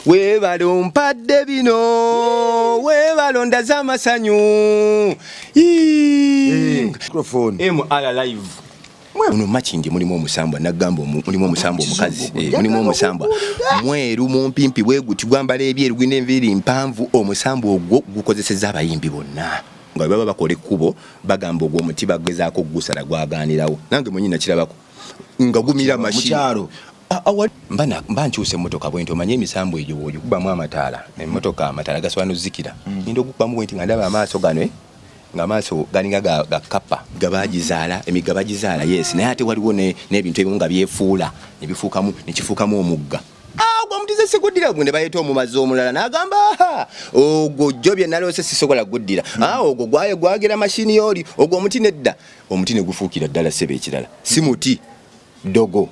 webalo mpadde bino webalonda z'amasanyu microphone MR live muno machindi mulimu omusambwa nagamba mulimu omusambwa omukazi mulimu omusambwa mweru mumpimpi bweguti gwambala ebyeru gwine enviri mpanvu omusambwa ogwo gukozeseza abayimbi bonna nga baba bakola ekkubo bagamba ogwo omuti bagezaako gusala gwaganirawo nange mwenyina kirabako nga gumira mashino mba nkyuse emmotoka bwenti omanye emisambo egyo bw'oyo kubamu amataala emmotoka amataala gasobanuzikira nindo okukubamu bwenti nga ndaba amaaso gano nga maaso galinga gakapa gabagizaala emigabagizaala yes naye ate waliwo n'ebintu ebimu nga byefuula nekifuukamu omugga ogwo omutize siguddira gwe ne bayeta omumazi omulala n'agamba ogwo jjo bye naloose sisobola guddira ogwo gwagera mashini yooli ogwo omuti nedda omuti ne gufuukira ddala ssebe ekirala si muti dogo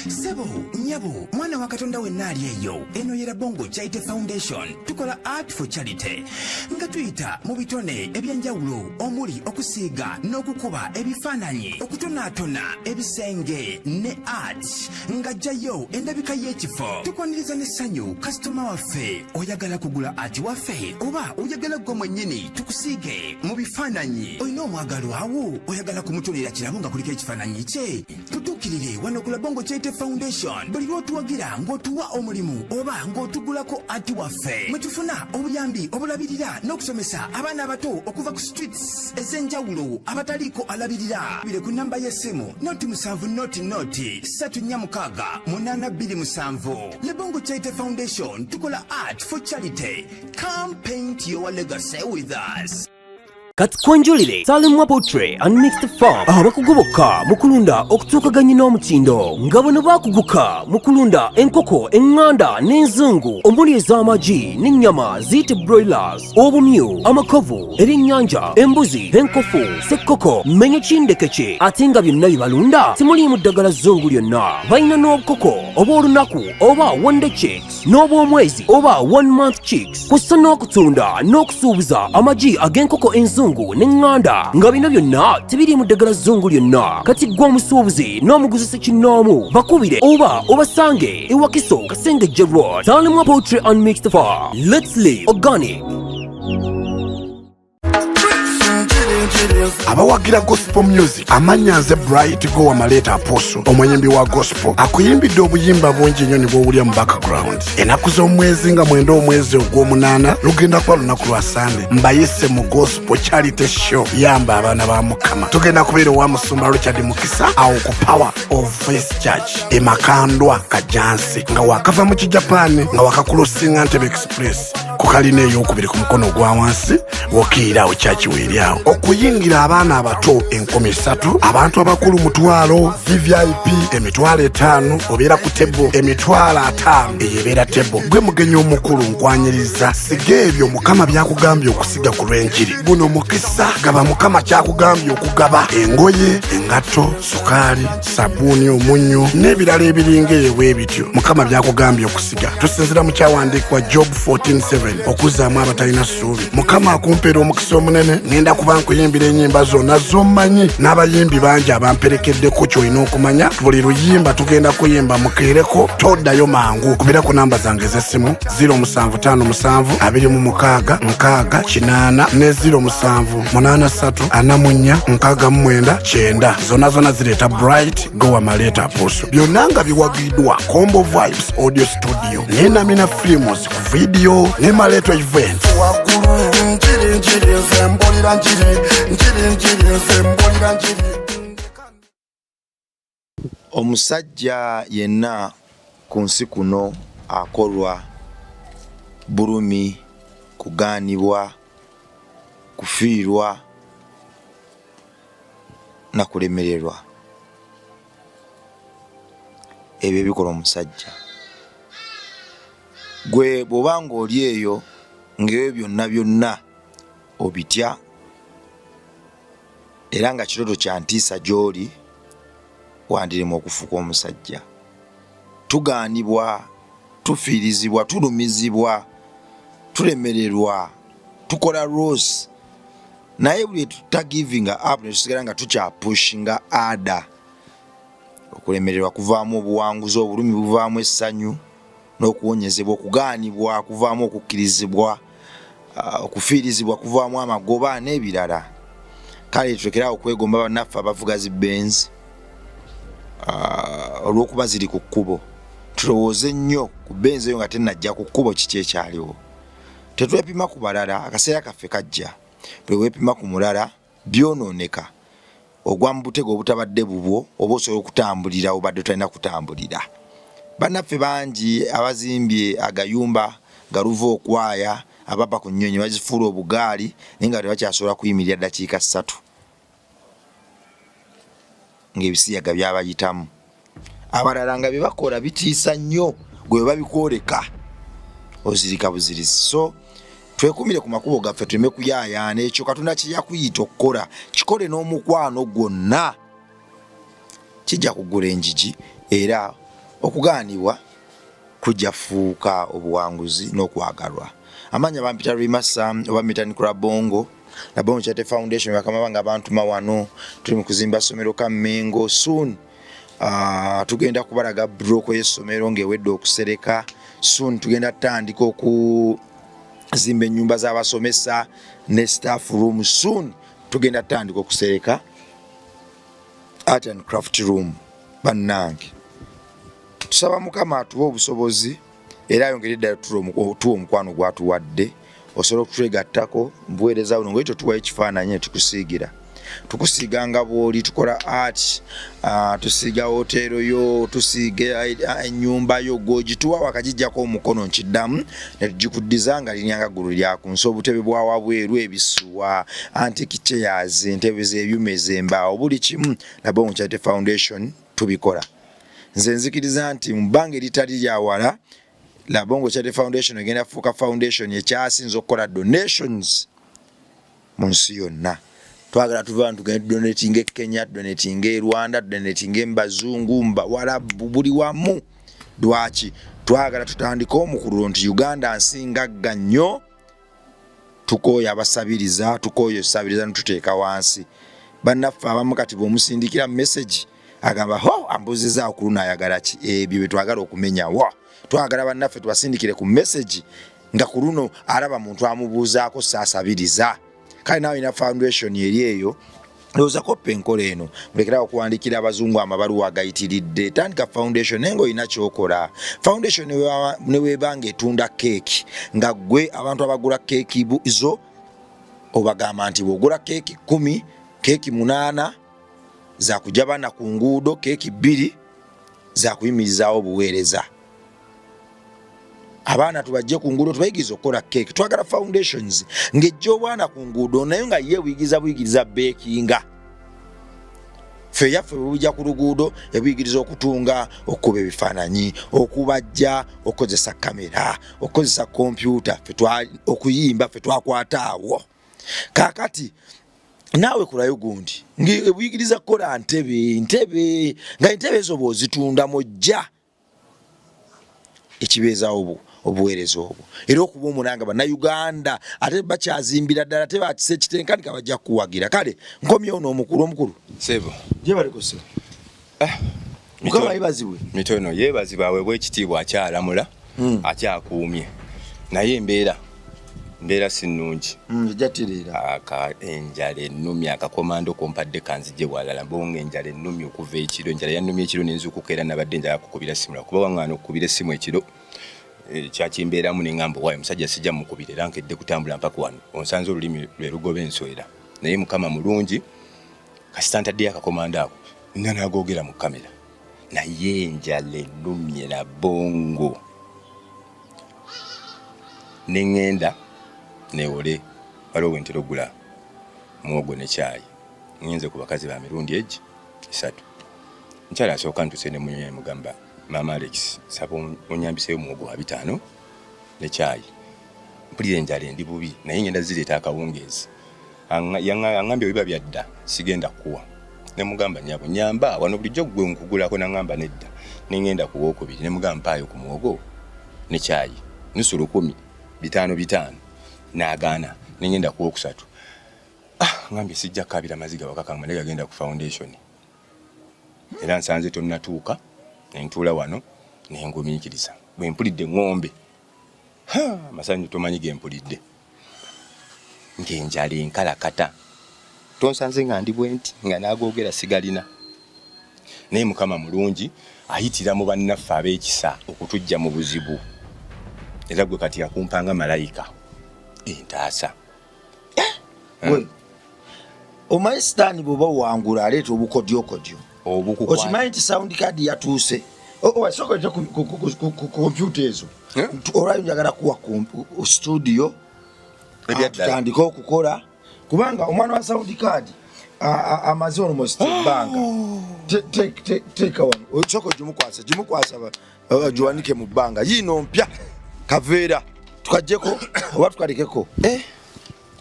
Sebo, nyabo, mwana wa Katonda wenna ali eyo. Eno yera Bongo Charity Foundation. Tukola art for charity. Nga tuyita mu bitone ebyanjawulo omuli okusiiga n'okukuba ebifaananyi, okutonaatona ebisenge ne art. Nga jjayo endabika y'ekifo. Tukwaniriza n'essanyu kasitoma waffe oyagala kugula art waffe oba oyagala gwe mwennyini tukusiige mu bifaananyi. Olina omwagalo awo oyagala kumutonera kirabo nga kuliko ekifaananyi kye. Tutuukirire wano ku Bongo Charity Foundation. Buli lw'otuwagira ng'otuwa omulimu oba ng'otugulako ati waffe mwe tufuna obuyambi obulabirira n'okusomesa abaana abato okuva ku streets ez'enjawulo abataliiko alabirira. Bire ku namba y'essimu noti 7 Le Bongo Charity Foundation tukola art for charity. Come paint your legacy with us. Katkonjolire Salimwa Poultry and Mixed Farm abakugoboka mukulunda okutuukaganya n'omutindo nga bano bakuguka mukulunda enkoko enganda n'enzungu omuli ez'amagi n'ennyama ziyite broilers obumyu amakovu ebyennyanja embuzi enkofu ssekkoko mmenye kindekeke ate nga byonna bibalunda simuliimu ddagala zzungu lyonna balina n'obukoko obw'olunaku oba one day chicks n'obw'omwezi oba 1 month chicks kussa n'okutunda n'okusuubuza amagi ag'enkoko enzungu n'enganda nga bino byonna tebiri mu ddagala zzungu lyonna kati gwe omusuubuzi n'omuguzisa kinnoomu bakubire oba obasange ewakiso Kasengejje Road Salimwa Poultry and Mixed Farm. Let's live organic. Abawagira gospel music amanya nze Bright Go Amaleta Apostle omuyimbi wa gospel akuyimbidde obuyimba bungi nnyo ne bw'owulira mu background. Ennaku z'omwezi nga mwenda omwezi ogw'omunaana lugenda kuba lunaku lwa Sande mbayise mu gospel charity show yamba abaana ba Mukama. Tugenda kubeera owa Musumba Richard Mukisa awo ku Power of Faith Church e Makandwa Kajansi nga wakava mu Kijapaani nga wakakulosinga Ntebe Express ku kalina ey'okubiri ku mukono ogwa wansi wokiirawo church weeryawo okuyingira abaana abato 3,000 abantu abakulu mutwalo VVIP emitwalo 5 obeera ku tebo emitwalo 5 eyebeera tebo gwe mugenyi omukulu nkwanyiriza siga ebyo Mukama byakugambye okusiga ku lw'enjiri guno mukisa gaba Mukama kyakugambye okugaba engoye engato sukaali sabuuni omunnyo n'ebirala ebiringa ewe bityo Mukama byakugambye okusiga tusinzira mu kyawandiikibwa Job 14:7 okuzaamu abatalina ssuubi. Mukama akumpeera omukisa omunene ngenda kuba nkuyimbira ennyimba zonna z'omanyi n'abayimbi bangi abamperekeddeko kyolina okumanya buli luyimba tugenda kuyimba mukeereko toddayo mangu kubira ku namba zange ez'essimu 075726 ne 07834469 zonna zireeta Bright Go Amaleta Apostle. Byonna nga biwagiddwa Combo Vibes Audio Studio ne Namina Films ku video ne Maleto Event. Omusajja yenna ku nsi kuno akolwa bulumi, kugaanibwa, kufiirwa na kulemererwa. Ebyo bikola omusajja. Gwe bw'obanga oli eyo ng'ebyo byonna obitya era nga kiroto kya ntiisa gy'oli wandiremu okufuuka omusajja. Tugaanibwa, tufiirizibwa, tulumizibwa, tulemererwa, tukola rosi naye buli tutagivinga up ne tusigala nga tukyapushinga ada okulemererwa kuvaamu obuwanguzi obulumi buvaamu essanyu n'okuwonyezebwa okugaanibwa kuvaamu okukkirizibwa okufiirizibwa kuvaamu amagoba n'ebirala kale tulekerawo okwegomba bannaffe abavuga zi Benz olw'okuba ziri ku kkubo tulowooze nnyo ku Benz eyo nga tennajja ku kkubo kiki ekyaliwo tetwepima ku balala akaseera kaffe kajja bwe weepima ku mulala byonooneka ogwa mu butego obutabadde bubwo oba osobola okutambulira obadde talina kutambulira bannaffe bangi abazimbye agayumba galuva okwaya ababa ku nnyonyi bazifuula obugaali naye nga tebakyasobola kuyimirira ddakiika 3 ng'ebisiyaga byabayitamu abalala nga bye bakola bitiisa nnyo gwe babikwoleka ozirika buzirizi so twekumire ku makubo gaffe tuleme kuyaayaana ekyo Katonda kye yakuyita okukola kikole n'omukwano gwonna kijja kugula enjigi era okugaanibwa kujja fuuka obuwanguzi n'okwagalwa amanya bampita Rimasa oba Mitani Kurabongo na Bongo Charity Foundation bakama banga abantu mawano tuli mu kuzimba somero ka Mengo soon tugenda kubalaga broko y'essomero ng'ewedde okusereka soon tugenda tandika zimbe nyumba z'abasomesa ne staff room soon tugenda tandika okusereka art and craft room bannange tusaba Mukama atuwe obusobozi era ayongere ddala tuwa omukwano gwatuwadde osobola okutwegattako mbuweereza buno ng'ekyo tuwa ekifaananyi tukusiigira tukusiiganga bw'oli tukola art tusiiga hotero yo tusiiga ennyumba yo gogituwa wakagijjako omukono nkiddamu ne tugikuddiza nga linyanga ggulu lyaku nsi obutebe bwa wabweru ebisuwa antique chairs entebe z'ebyuma ez'embaawo buli kimu na Bongo Charity Foundation tubikola nze nzikiriza nti mu bbanga eritali lya wala la Bongo Charity Foundation egenda fuuka foundation ekyasinza okukola donations mu nsi yonna twagala tuva tugenda donating e Kenya donating e Rwanda donating e Bazungu Warabu buli wamu dwaki twagala tutandika omukulu nti Uganda nsinga nnyo tukoya abasabiriza tukoyo sabiriza ntuteeka wansi bannaffe abamu kati b'omusindikira message agamba ambuziza okuluna ayagala ki ebyo bye twagala okumenya twagala bannaffe tubasindikire ku message nga ku luno alaba muntu amubuuzaako saasabiriza kale nawe ina foundation eri eyo lowooza koppa enkola eno mulekerawo okuwandiikira abazungu amabaluwa agayitiridde tandika foundation naye ng'olina kyokola foundation ne weebanga etunda keeki nga gwe abantu abagula keeki zo obagamba nti bw'ogula keeki 10 keeki 8 za kujja baana ku nguudo keeki 2 za kuyimirizaawo buweereza abaana tubajje ku nguudo tubayigiriza okukola keeki twagala foundations ng'ejja obwana ku nguudo naye nga ye buyigiriza beekinga ffe yaffe bujja ku luguudo ebuyigiriza okutunga okuba ebifaananyi okubajja okukozesa kamera okukozesa kompyuta okuyimba ffe twakwata awo kaakati naawe kulayo gundi ng'ebuyigiriza kukola ntebe nga entebe ezo bw'ozitunda mojja ekibeezaawo obuweereza obwo era okuba omulanga bannayuganda ate bakyazimbira ddala tebakisa ekitenkanika bajja kuwagira kale nkomyewo n'omukulu sebo gye baliko sebo mukama yebazibwe mitono yeebazibwa aweebwa ekitiibwa akyalamula akyakuumye naye embeera si nnungi ejjatereera enjala ennumi akakomando kompadde kanzije walala bonga enjala ennumi okuva ekiro enjala yannumya ekiro nenzukuka era nabadde enjala kukubira simu kuba waŋŋaana okukubira essimu ekiro kyakimbeeramu neŋŋamba waayo musajja sijja mukubira era nkedde kutambula mpaka wano onsanze olulimi lwe lugoba enswera naye mukama mulungi kasita ntaddeyo akakomando ako nina nagoogera mu kamera naye enjala ennumye na bongo neŋŋenda newole waliwo wentera ogula muwogo ne caayi ngenze ku bakazi ba mirundi egi 3 nkyala asooka ntuse ne munyonya mugamba mama Alex saba onyambiseyo muwogo wa 5 ne caayi mpulira enjala endi bubi naye ngenda zireeta akawungeezi aŋŋambye biba byadda sigenda kuwa ne mugamba nyabo nyamba wano bulijjo gwe nkugulako naŋŋamba nedda nengenda ku wookubiri ne mugamba mpaayo ku muwogo ne caayi nusu 10 5 n'agaana nengenda ku wokusatu ngambye sijja kabira maziga bakakanga ne gagenda ku foundation era nsanze tonnatuuka nentuula wano nengumiikiriza bwe mpulidde ng'ombe masanyu tomanyi ge mpulidde ng'enjala enkalakata tonsanze nga ndi bwenti nga nagoogera sigalina naye mukama mulungi ayitira mu bannaffe ab'ekisa okutujja mu buzibu era gwe kati akumpanga malayika entaasa omanyi sitaani bw'oba wangula aleeta obukodyokodyo obukukwata okimanyi nti sound card yatuuse sokolete ku kompyuta ezo olwayo njagala kuwa studio tutandike okukola kubanga omwana wa sound card amaze almost ebbanga teeka wano soko gimukwasa giwanike mu bbanga yiino mpya kaveera tukajjeko oba tukalekeko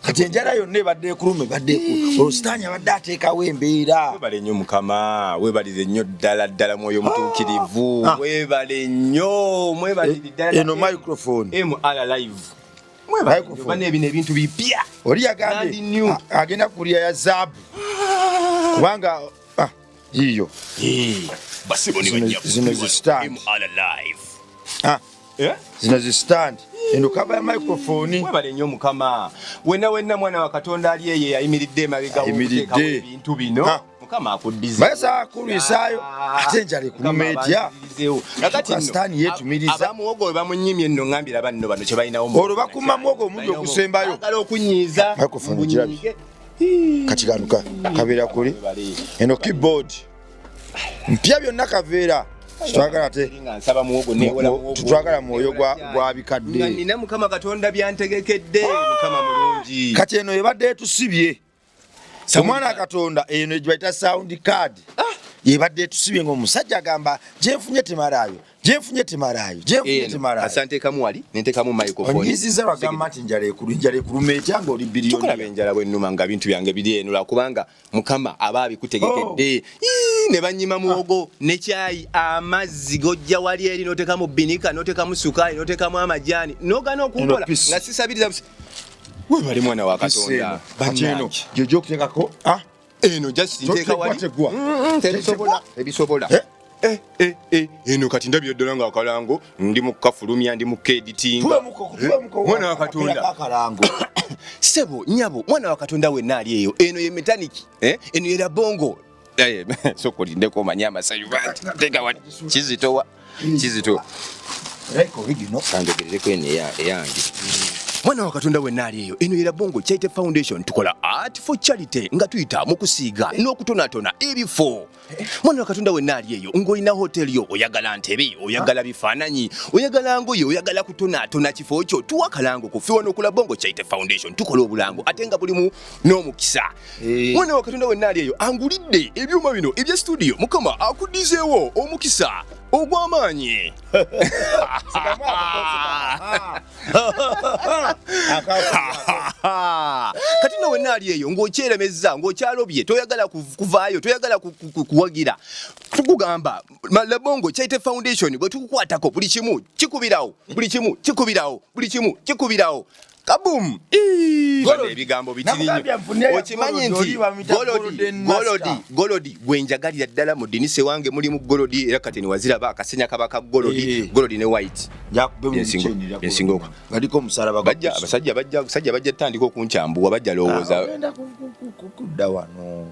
kati enjala yonna ebadde ekuluma ebadde olusitaani abadde ateekawo embeera webale nnyo mukama webalire nnyo ddala mwoyo mutuukirivu webale nnyo mwebalire ddala eno microphone MR live mwebale ebino ebintu bipya oli yagambye agenda kulya ya zaabu kubanga yiyo zino zistand zino zistand eno kaba ya microphone mwebale nnyo mukama wenna mwana wa Katonda ali eyo yayimiridde emabega w'okuteekawo ebintu bino mukama akuddize bayasa akulwisaayo ate enjala ekuluma etya kasitaani yeetumiriza abamuwogo we bamunyimye nno ngambira banno bano kye balinawo olwo bakuma muwogo omundi ogusembayo agala okunyiiza microphone girabye kati kanuka kabeera kuli eno keyboard mpya byonna kaveera tutwagala tutwagala mwoyo gwa bikadde nina mukama Katonda byantegekedde mukama mulungi kati eno ebadde etusibye omwana wa Katonda eno egibayita sound card yebadde etusibye ng'omusajja agamba gyenfunye temalayo asante kamuwali nentekamu microphone onyiziza lwagamba nti njala ekuluma etya ng'oli biliyoni tukulaba enjala bwennuma nga bintu byange biri eno lwakubanga mukama aba abikutegekedde ne banyima muwogo ne kyayi amazzi gojja wali eri notekamu binika notekamu sukaali notekamu amajaani nogana okumpola nga sisabiriza webali mwana wa Katonda eno jojo okuteekako eno just nteeka wali ebisobola eno kati ndabye ddala nga akalango ndi mu kafulumya ndi mu keditinga mwana wa Katonda sebo nyabo mwana wa Katonda wenna ali eyo eno ye metaniki eno ye bongo sokolindeko omanye amasayu tega wali kizitowa kanjogerereko eno eyange mwana wa Katonda wenna ali eyo eno ye bongo Chaite Foundation tukola art for charity nga tuyita mu kusiiga n'okutonatona ebifo mwana wa Katonda wenna ali eyo ng'olina hoteli yo oyagala ntebe oyagala bifaananyi oyagala ngoye oyagala kutonatona kifo kyo tuwa kalango kufe wano kula bongo Chaite Foundation tukola obulango ate nga bulimu n'omukisa mwana wa Katonda wenna ali eyo angulidde ebyuma bino ebya studio mukama akuddizeewo omukisa ogw'amaanyi kati no wenna ali eyo ng'okyeremezza ng'okyalobye toyagala kuvaayo toyagala kuwagira tukugamba Labongo Chaite Foundation bwe tukukwatako buli kimu kikubirawo kabum ebigambo bitirinyo okimanyi nti golodi gwenjagalira ddala mu dinise wange mulimu golodi era kati niwaziraba akasenya kabaka golodi ne white ensingo galiko omusalaba abasajja bajja tandika okunkyambuwa bajja lowooza kudda wano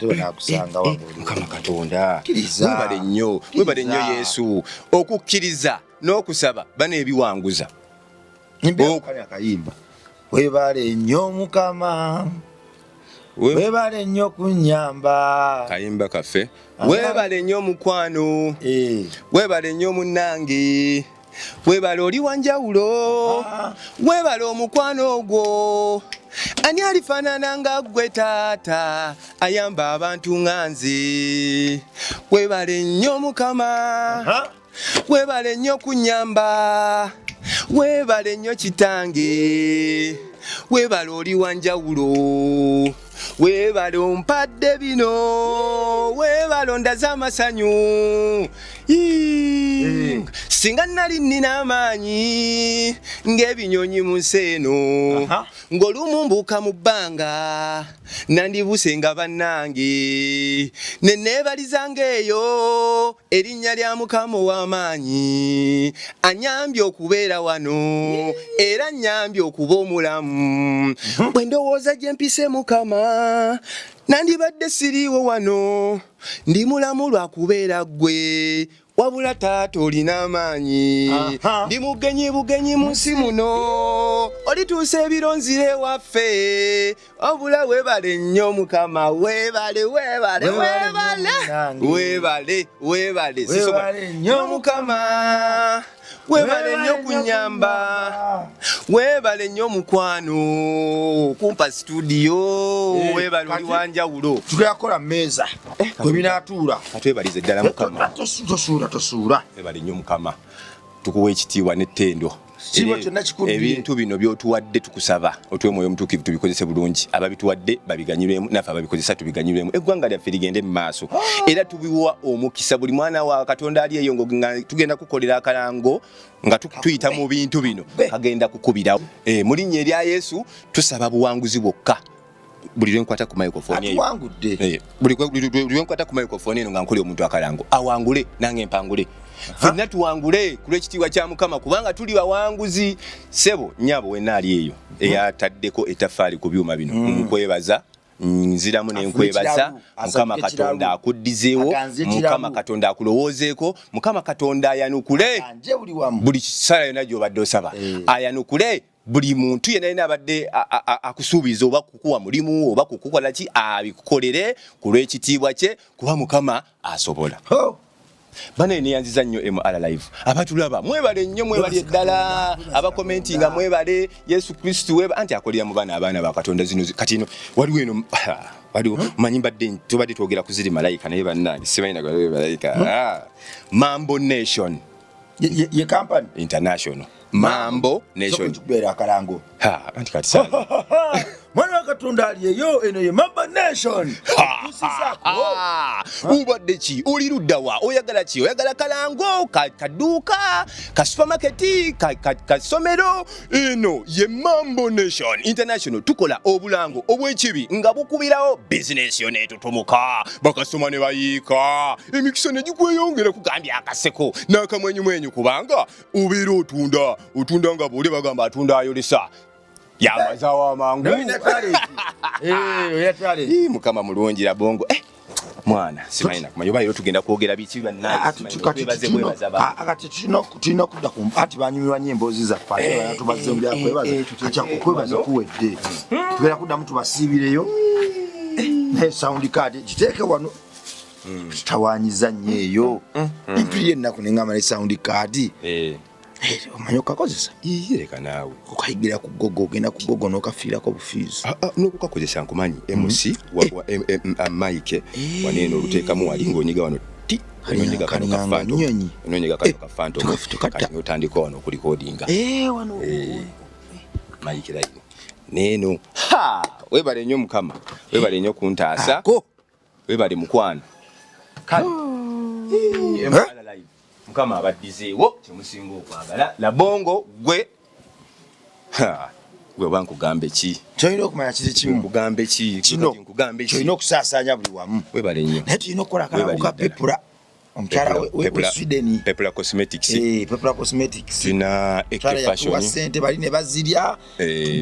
nakusanga mukama Katonda webale nnyo Yesu okukkiriza n'okusaba bano ebiwanguza akayimba webale nnyo Mukama webale nnyo kunyamba kayimba kaffe webale nnyo mukwano webale nnyo munnange webale oli wanjawulo webale omukwano ogwo ani alifaanana nga ggwe taata ayamba abantu nga nze webale nnyo Mukama webale nnyo kunyamba webale nnyo kitange webale oli wanjawulo webale ompadde bino webale ondaza amasanyu singa nali nina amaanyi ng'ebinyonyi mu nsi eno ng'olumu mbuuka mu bbanga nandibusenga bannange ne neebalizanga eyo erinnya lya Mukama ow'amaanyi anyambye okubeera wano era anyambye okuba omulamu bwe ndowooza gye mpise Mukama nandibadde siriiwo wano ndi mulamu lwa kubeera ggwe wabula taata olina amaanyi ndi mugenyi bugenyi mu nsi muno olituusa ebironzire waffe wabula weebale nnyo Mukama weebale nnyo Mukama weebale nnyo kunyamba weebale nnyo mukwano kumpa studio weebale oli wanjawulo tuyakola mmeeza kwe binaatuula atwebalize ddala Mukama tosuula weebale nnyo Mukama tukuwa ekitiibwa n'ettendo ebintu bino by'otuwadde tukusaba otwe mwoyo omutuukivu tubikozese bulungi ababituwadde babiganyirwemu naffe ababikozesa tubiganyirwemu eggwanga lyaffe ligende mu maaso era tubiwa omukisa buli mwana wa Katonda ali eyo nga tugenda kukolera akalango nga tuyita mu bintu bino kagenda kukubirawo mu linnya erya Yesu tusaba buwanguzi bwokka buli lwenkwata ku microphone eyo buli lwenkwata ku microphone eno nga nkolera omuntu akalango awangule nange mpangule fenna tuwangule ku lw'ekitiibwa kya Mukama kubanga tuli bawanguzi sebo nnyabo wenna ali eyo eyataddeko ettaffaali ku byuma bino mukwebaza nziramu nenkwebaza Mukama Katonda akuddizeewo Mukama Katonda akulowoozeeko Mukama Katonda ayanukule buli kisala yonna gy'obadde osaba ayanukule buli muntu yenna abadde akusuubiza oba kukuwa mulimu oba kukukola ki abikukolere ku lw'ekitiibwa kye kuba Mukama asobola bane neyanziza nnyo MR live abatulaba mwebale nnyo mwebale eddala abakomenti nga mwebale Yesu Kristo weba anti akolera mu abaana ba Katonda zino kati no waliwo eno waliwo manyi mbadde tubadde twogera ku ziri malayika naye bannange sibalina gwa malayika Mambo Nation ye company international Mambo Nation tukubera akalango anti kati sana mwana wa Katonda ali eyo eno ye Mambo Nation ubadde ki oli ludda wa oyagala ki oyagala kalango kaduuka ka supermarket ka somero eno ye Mambo Nation international tukola obulango obw'ekibi nga bukubirawo business yo netutumuka bakasoma ne bayiika emikisa ne gikweyongera kugambya akaseko n'akamwenyumwenyu kubanga ubeera otunda nga buli bagamba atunda ayolesa yamazawa mangu Mukama mulungi labongo mwana simaina kuma yoba tugenda kwogera biki bannange akati tulina kudda ku ati banyumirwa nnyo emboozi zaffe tubaze mu byakwebaza kati okwebaza kuwedde tugenda kuddamu tubasiibireyo ne sound card giteeke wano tutawanyiza nnyo eyo empiri ennaku nengamba ne sound card omanyi okakozesa leka naawe okayigira ku gogo ogenda ku gogo n'okafiirako bufiizi n'okukakozesa nkumanyi MC Mike waneeno oluteekamu wali ng'onyiga wano ti ononyiga kano kafanto kati otandika wano okulikodinga wano Mike line neeno webale nnyo Mukama webale nnyo kuntaasa webale mukwano kale Mukama abaddizeewo kyemusinga okwagala labongo gwe bankugambe ki kyolina okumanya kiri kimu nkugambe ki kyolina okusaasaanya buli wamu webale nnyo naye tulina okukola akalango ka pepula omukyala we Sweden Pepula Cosmetics Pepula Cosmetics tuna fashion sente bali ne bazirya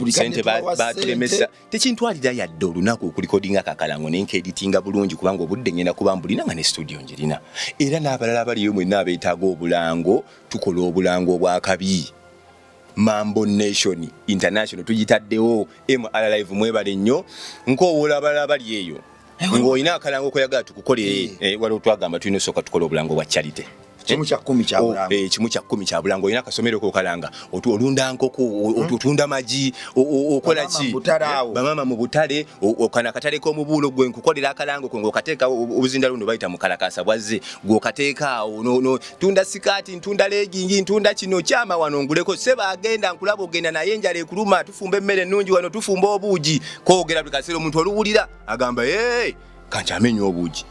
sente batulemesa tekintwalira yadde olunaku okulikodinga kakalango nenkaeditinga bulungi kubanga obudde ngenda kuba mbulina nga ne studio njirina era n'abalala baliyo mwenna abeetaaga obulango tukola obulango obwakabi Mambo Nation International tugitaddewo MR live mwebale nnyo nk'owola abalala bali eyo ng'olina akalango koyagala tukukolere waliwo twagamba tulina osooka tukola obulango bwa charity kimu kya 10 kya bulango kimu kya 10 kya bulango olina akasomero kokalanga olunda nkoko otunda maji okola ki bamama mu butale okana katale ko mubulo gwe nkukolera akalango ko ngokateeka obuzinda luno bayita mu kalakasa bwazze gwokateeka no tunda sikati ntunda legging ntunda kino kyama wano nguleko seba agenda nkulaba ogenda naye njale kuluma tufumbe emmere nnungi wano tufumba obuugi koogera bikasero omuntu oluwulira agamba kankyamenye obuugi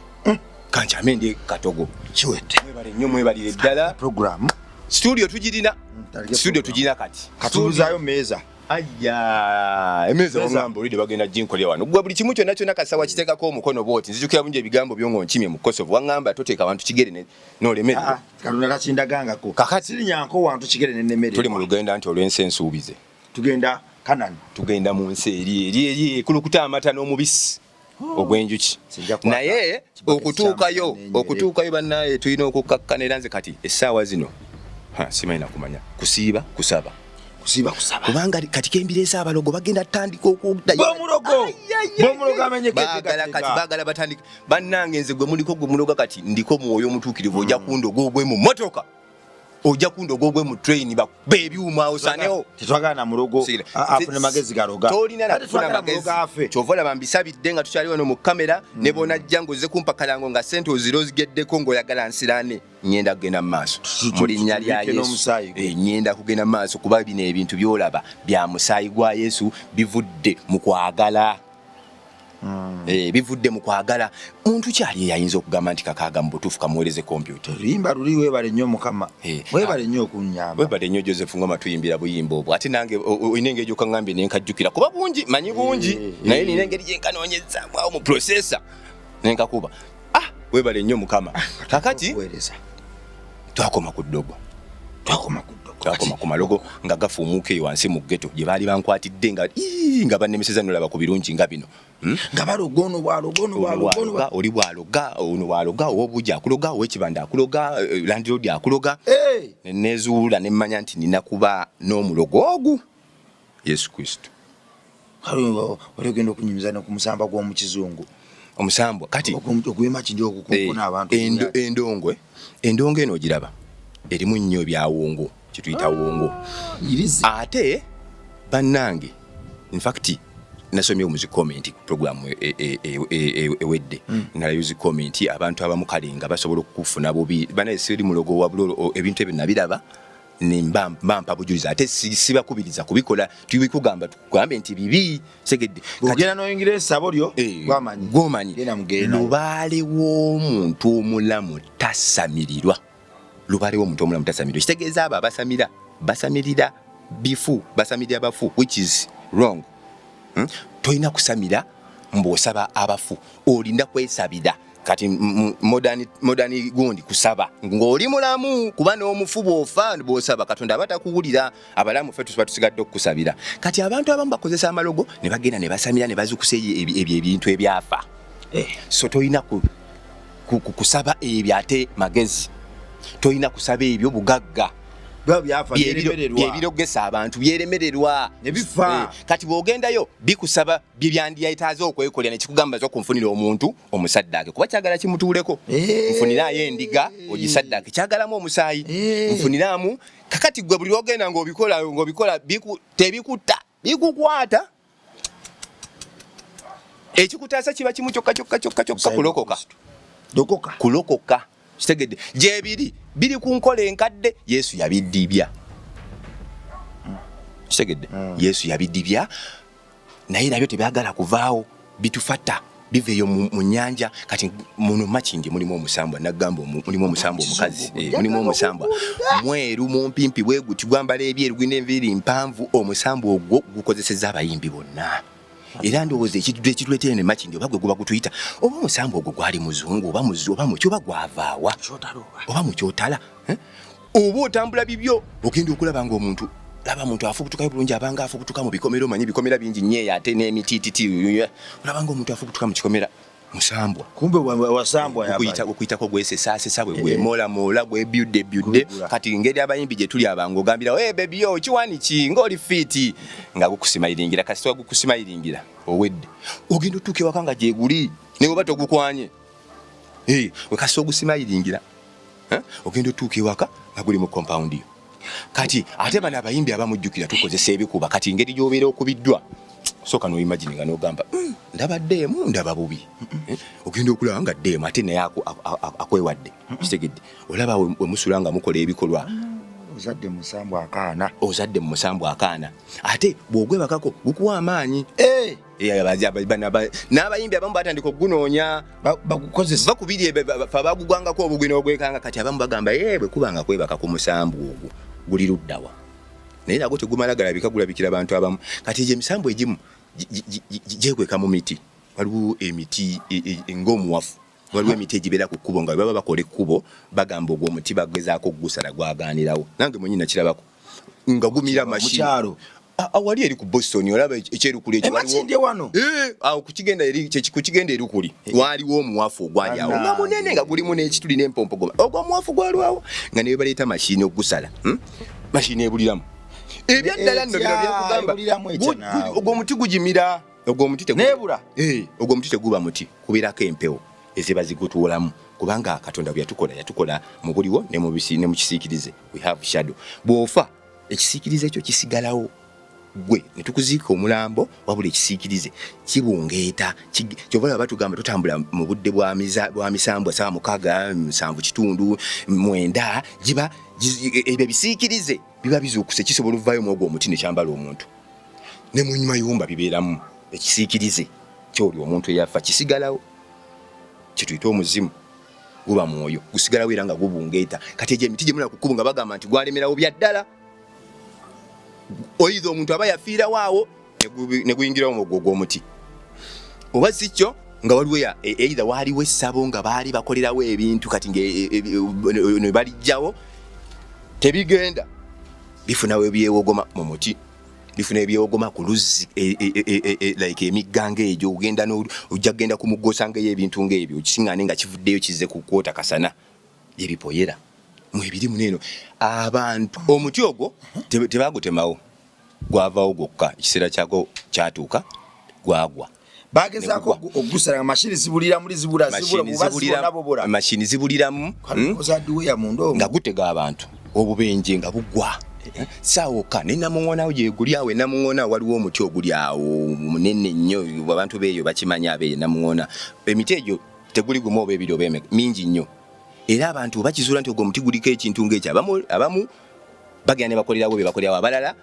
kankyamende katogo kiwedde mwebale nnyo mwebalire ddala program studio tugirina kati katubuzayo meza Aya, emeza wangamba olide bagenda jinkolya wano. Gwa buli kimu kyonna kyonna kasawa kitekako omukono bwoti. Nzijukira bunje ebigambo byongo nkimye mu Kosovo. Wangamba toteeka abantu kigere ne nolemere. Kaluna kachindagangako. Kakati siri nyanko wantu kigere ne nemere. Tuli mu lugenda nti olwense ensuubize. Tugenda Kanani. Tugenda mu nsi eri kulukuta amata n'omubisi. Ogwenjuki. Naye okutuukayo bannaye tulina okukakkanira nze kati essaawa zino. Simanyi kumanya. Kusiiba, kusaba. Kubanga kati kembiresa abalogo bagenda tandika okudda bomulogo amenyeke bagala batandika bannange nze gwe muliko gwe muloga kati ndiko mwoyo mutukirivu ojja kundogo ogwe mu motoka ojja kundogo ogwe mu train ba bebyuma osaneho tetwagana mulogo afune magezi garoga tolina na kufuna magezi chovola bambisabidde nga tukyali wano mu kamera ne bona jango ze kumpa kalango nga sente ozirozigeddeko ngoyagala nsirane nyenda kugenda maaso muri nnyali ya Yesu nyenda kugenda maaso kuba bino ebintu byolaba bya musaayi gwa Yesu bivudde mu kwagala bivudde mu kwagala muntu kyali yayinza okugamba nti kakaga mu butuufu kamuweereze kompyuta limba luli webale nnyo mukama webale nnyo okunyamba webale nnyo Joseph Ngoma tuyimbira buyimbo obwo ate nange oyina engeri gyokangambye nenkajjukira kuba bungi manyi bungi naye nina engeri gyenkanoonyezaamu awo mu processor nenkakuba webale nnyo mukama kakati twakoma ku ddogo twakoma ku malogo nga gafuumuuka eyo wansi mu ghetto gye baali bankwatidde nga bannemeseza nolaba ku birungi nga bino nga baloga ono bwaloga oli bwaloga ono bwaloga ow'obuuja akuloga ow'ekibanda akuloga landlord akuloga nezuula nemmanya nti nina kuba n'omulogo ogu Yesu Kristo oligenda okunyumiza ku musamba gw'omu kizungu omusambwa kati ogwema kindi okukumpuna abantu endongo eno ogiraba erimu nnyo ebyawongo kituyita wongo ate bannange in fact nasomye omuzi comment ku program ewedde nalayuzi comment abantu abamu kale nga basobola okufuna bubi banaye siri mulogo wa bulolo ebintu ebyo nabiraba nimbampa bujuliza ate sibakubiriza kubikola tubikugamba tukugambe nti bibi segedde ogenda noyingira esabo lyo gwomanyi lubaale w'omuntu omulamu tasamirirwa kitegeeza abo basamirira bifu basamirira abafu which is wrong toyina kusamira mbosaba abafu olinda kwesabira kati modern gundi kusaba ng'oli mulamu kuba n'omufu bw'ofa bw'osaba katonda abatakuwulira abalamu ffe tusiba tusigadde okukusabira kati abantu abamu bakozesa amalogo ne bagenda ne basamira ne bazukusa ebyo ebintu ebyafa so toyina kusaba ebyo ate magezi toyina kusaba ebyo bugagga byebirogesa abantu byeremererwa nebifa kati bw'ogendayo bikusaba byebyandiyayitaaze okwekolera nekikugambaza okunfunira omuntu omusaddaake kuba kyagala kimutuuleko nfuniraayo endiga ogisaddaake kyagalamu omusaayi nfuniraamu kakati gwe buli lwogenda ng'obikola tebikutta bikukwata ekikutaasa kiba kimu kyokka kulokoka kitegedde gyebiri biri ku nkola enkadde Yesu yabiddibya kitegedde Yesu yabiddibya naye nabyo tebyagala kuvaawo bitufata biveeyo mu nnyanja kati muno makindi mulimu omusambwa nagamba mulimu omusambwa omukazi mulimu omusambwa mweru mumpimpi bwe guti gwambala ebyeru gwina enviiri mpanvu omusambwa ogwo gukozeseza abayimbi bonna era ndowooza ekituleetera ne makindi oba gwe guba gutuyita oba omusambwa ogwo gwali muzungu oba muki oba gwavaawa oba mukyotala oba otambula bibyo ogenda okulaba ng'omuntu laba muntu afubutukayo bulungi abanga afubutuka mu bikomero omanyi bikomera bingi nnyo ate n'emitiititi olaba ng'omuntu afubutuka mu kikomera musambwa kumbe wasambwa okuyitako gwesesasesa bwe gwemoolamoola gwebyudde kati ngeri abayimbi gye tuli abange ogambira bebi yo kiwani ki ng'oli fiiti nga gukusimayiringira kasita gukusimayiringira owedde ogenda otuuka ewaka nga gyeguli ne bw'oba togukwanye wekasita ogusimayiringira ogenda otuuka ewaka nga guli mu compound yo kati ate bano abayimbi abamujjukira tukozesa ebikuba kati ngeri gy'obeera okubiddwa soka no imagine nga nogamba ndaba demu ndaba bubi ogenda okulaba nga demu ate naye akwewadde kitegedde olaba we musulanga mukola ebikolwa ozadde musambwa akaana ate bw'ogwebakako gukuwa amaanyi n'abayimbi abamu batandika okugunoonya bagukozesa bakubiri bagugwangako obugwi n'obwekanga kati abamu bagamba bwe kubanga kwebaka ku musambu ogwo guli luddawa naye nagwo tegumala galabika gulabikira abantu abamu kati egyo emisambu egimu gyekweka mu miti waliwo emiti ng'omuwafu waliwo emiti egibeera ku kkubo nga baba bakola ekkubo bagamba ogwo omuti bagezaako okugusala gwagaanirawo nange mwenyi nakirabako nga gumira mashini awali eri ku Boston olaba ekyerukuli awo kukigenda erukuli waliwo omuwafu ogwali awo nga munene nga gulimu n'ekituli n'empompo ogwo omuwafu gwaliwawo nga ne baleeta mashini okugusala mashini ebuliramu ebyaddala nno bino byakugamba ogwo omuti gugimira ogwo omuti teguba muti kubeerako empewo eziba zigutuulamu kubanga Katonda bwe yatukola mu buliwo ne mu kisiikirize we have shadow bw'ofa ekisiikirize ekyo kisigalawo gwe ne tukuziika omulambo wabula ekisiikirize kibungeeta kyova batugamba tutambula mu budde bwa misambwa 6 9 giba ebyo bisiikirize biba bizuukuse kisobola ovaayo mu ogwo omuti ne kyambala omuntu ne mu nyuma yumba bibeeramu ekisiikirize kyoli omuntu eyafa kisigalawo kituyita omuzimu guba mwoyo gusigalawo era nga gubungeeta kati egyo emiti gyemula ku kkubo nga bagamba nti gwalemerawo byaddala oyiza omuntu aba yafiirawo awo ne guyingirawo mu ogwo gw'omuti oba si kyo nga waliwo eitha waaliwo essabo nga baali bakolerawo ebintu kati ne balijjawo tebigenda bifunawo ebyewogoma mu muti bifuna ebyewogoma ku luzzi like emigga ng'egyo ogenda ojja kugenda ku muggo osangayo ebintu ng'ebyo okisiŋŋaane nga kivuddeyo kizze ku kwota kasana byebipoyera mwebiri muneeno abantu omuti ogwo tebagutemawo gwavaawo gwokka ekiseera kyako kyatuuka gwagwa bagezaako okugusala mashini mashini zibuliramu nga gutega abantu obubenje nga bugwa saawoka nenamuŋonawo gyeguli awo enamuŋona waliwo omuti oguli awo munene nnyo abantu beeyo bakimanya abeeyo namuŋona emiti egyo teguli gumu oba ebiri oba mingi nnyo era abantu bakizuula nti ogwo omuti guliko ekintu ng'ekyo abamu bagenda ne bakolerawo bye bakolerawo abalala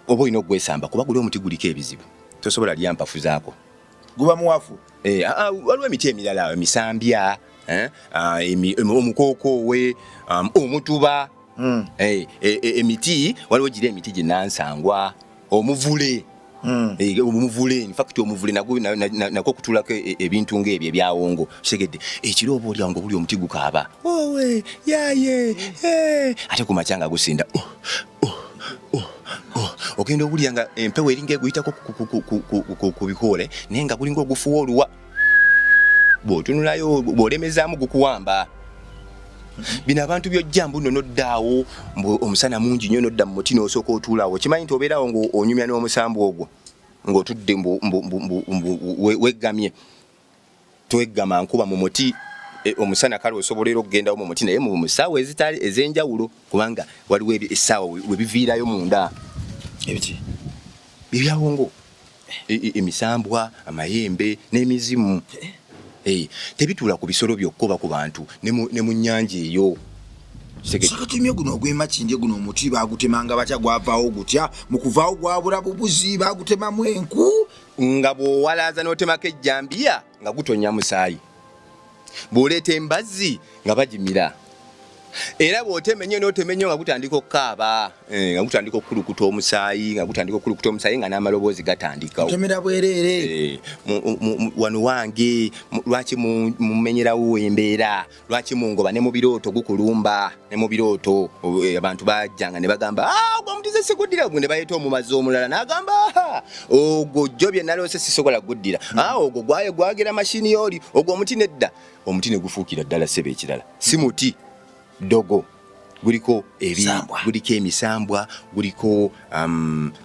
oba olina okugwesamba kuba guli omuti guliko ebizibu tosobola lya mpafu zaako guba muwafu waliwo emiti emirala emisambya omukokoowe omutuba emiti waliwo gira emiti ginansangwa omuvule omuvule infact omuvule nako kutulako ebintu ng'ebyo ebyawongo kitegedde ekiro oba olyawo nga buli omuti gukaaba owe yaye ate ku makyanga gusinda ogenda obulya nga empewo eringa eguyitako ku bikoole naye nga gulinga ogufuwa oluwa bw'otunulayo bw'olemezaamu gukuwamba bino abantu byojjambu nno noddaawo omusana mungi nnyo nodda mu muti n'osooka otuulaawo kimanyi nti obeerawo ng'onyumya n'omusambu ogwo ng'otudde weggamye tweggama nkuba mu muti omusana kale osobolera okugendawo mu muti naye mu ssaawa ez'enjawulo kubanga waliwo essaawa we biviirayo munda ebiti ebyawongo emisambwa amayembe n'emizimu tebituula ku bisolo byokka oba ku bantu ne mu nnyanja eyo sakatemye guno ogw'emakindye guno omuti bagutemanga batya gwavaawo gutya mu kuvaawo gwabula bubuzi bagutemamu enku nga bw'owalaaza n'otemako ejjambiya nga gutonya musaayi bw'oleeta embazzi nga bagimira era bw'otemenye n'otemenye nga gutandika okukaaba nga gutandika okukulukuta omusaayi nga n'amaloboozi gatandikawo otemera bwereere wano wange lwaki mumenyerawo embeera lwaki mungoba ne mu birooto gukulumba ne mu birooto abantu bajjanga ne bagamba ogwo omutize siguddira ne baleeta omumazi omulala n'agamba ogwo jjo bye naloose sisobola guddira ogwo gwagera mashini yooli ogwo omuti nedda omuti ne gufuukira ddala ssebe ekirala si muti dogo guliko emisambwa guliko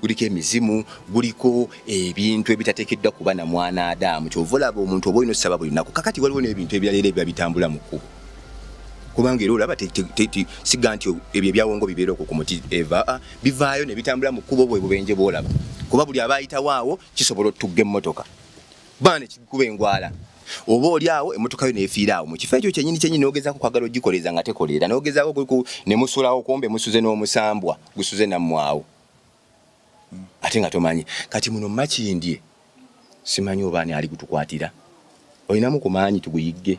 emizimu guliko ebintu ebitateekeddwa kuba na mwana Adamu kyova olaba omuntu oba olina osaba buli lunaku kakati waliwo n'ebintu ebirala ebiba bitambula mu kkubo kubanga era olaba siga nti ebyo ebyawongo bibeera okwo ku muti eva bivaayo ne bitambula mu kkubo bwe bubenje bw'olaba kuba buli abaayitawo awo kisobola otugga emmotoka baane kikuba engwala oba oliawo emmotoka yo neefiiraawo mu kifo ekyo kyennyini n'ogezaako kwagala ogikoleza nga tekoleera n'ogezaako ne musulawo kumbe musuze n'omusambwa gusuze nammwawo ate nga tomanyi kati muno Makindye simanyi oba ani ali kutukwatira olinamu ku maanyi tuguyigge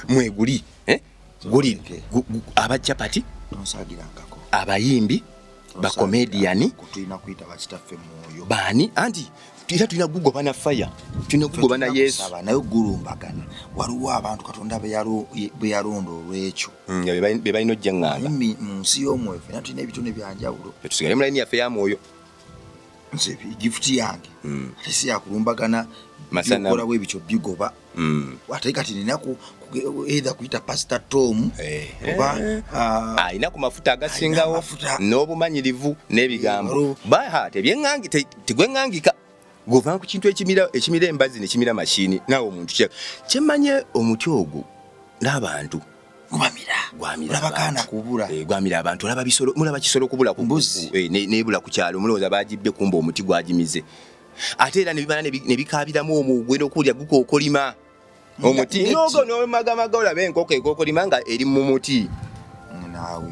mweguli guli abajapati nosagirangako abayimbi bakomediani kutulina kuyita bakitaffe mwoyo baani anti era tulina kugoba na fire tulina kugoba na yesu naye ogulumbagana waliwo abantu katonda be yalonda olwekyo be balina ojja nganga mu nsi y'omwoyo fena tulina ebitone byanjawulo tusigale mu layini yaffe ya mwoyo nze gifuti yange ate si yakulumbagana bikolawo ebityo bigoba ate kati nina either kuyita pastor Tom oba alina ku mafuta agasingawo n'obumanyirivu n'ebigambo baha tegwengangika gova ku kintu ekimira embazi nekimira mashini naawe omuntu kyemmanye omuti ogwo n'abantu gwamira abakaana kubula gwamira abantu olaba bisolo mulaba kisolo kubula ku mbuzi nebula ku kyalo mulowooza bagibbe kumba omuti gwagimize ate era nebibana nebikabiramu omugwe n'okulya gukokolima omuti nogo nomagamaga olabe enkoko ekokolima nga eri mu muti naawe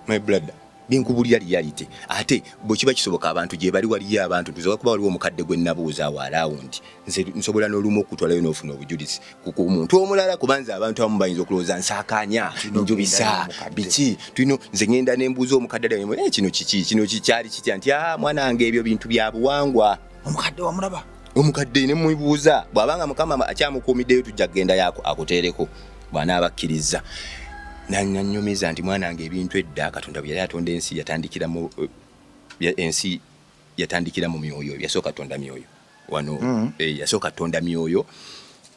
my brother binkubulira reality ate bwe kiba kisoboka abantu gye bali waliyo abantu tuzoka kuba waliwo omukadde gwe nabuuza awo around nze nsobola n'olumu okutwalayo n'ofuna obujulizi ku muntu omulala kubanza abantu abamu bayinza okulowooza nsakanya njubisa biki tulina nze ngenda nembuuza omukadde ali kino kiki kino kikyali kitya nti mwana wange ebyo bintu bya buwangwa omukadde wamulaba omukadde ne mubuuza bw'abanga mukama akyamukuumiddeyo tujja kugenda yako akuteereko bw'anaabakkiriza nanyumiza nti mwana wange ebintu edda Katonda bwe yali atonda ensi yatandikira mu myoyo yasooka tonda myoyo wano yasooka tonda myoyo